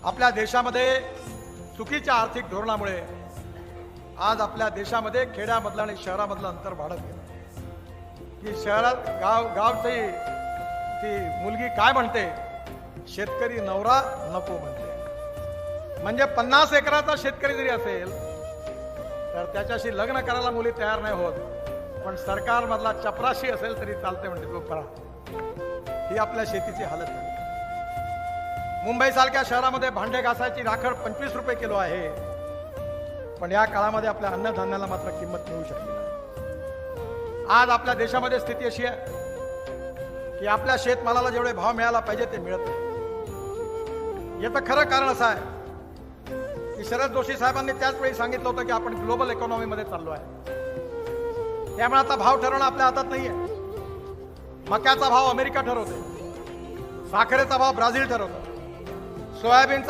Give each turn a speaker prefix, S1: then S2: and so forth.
S1: आपल्या देशामध्ये चुकीच्या आर्थिक धोरणामुळे आज आपल्या देशामध्ये खेड्यामधलं आणि शहरामधलं अंतर वाढत गेलं की शहरात गावची ती मुलगी काय म्हणते, शेतकरी नवरा नको म्हणते. म्हणजे 50 एकराचा शेतकरी जरी असेल तर त्याच्याशी लग्न करायला मुली तयार नाही होत, पण सरकारमधला चपराशी असेल तरी चालते म्हणते तो करा. ही आपल्या शेतीची हालत आहे. मुंबई सारख्या शहरामध्ये भांडे घासायची राखड 25 रुपये किलो आहे, पण या काळामध्ये आपल्या अन्नधान्याला मात्र किंमत मिळू शकते नाही. आज आपल्या देशामध्ये स्थिती अशी आहे की आपल्या शेतमालाला जेवढे भाव मिळायला पाहिजे ते मिळत नाही. याचं खरं कारण असं आहे की शरद जोशी साहेबांनी त्याच वेळी सांगितलं होतं की आपण ग्लोबल इकॉनॉमीमध्ये चाललो आहे, त्यामुळे आता भाव ठरवणं आपल्या हातात नाहीये. मक्याचा भाव अमेरिका ठरवते, साखरेचा भाव ब्राझील ठरवतो, सोयाबीनचा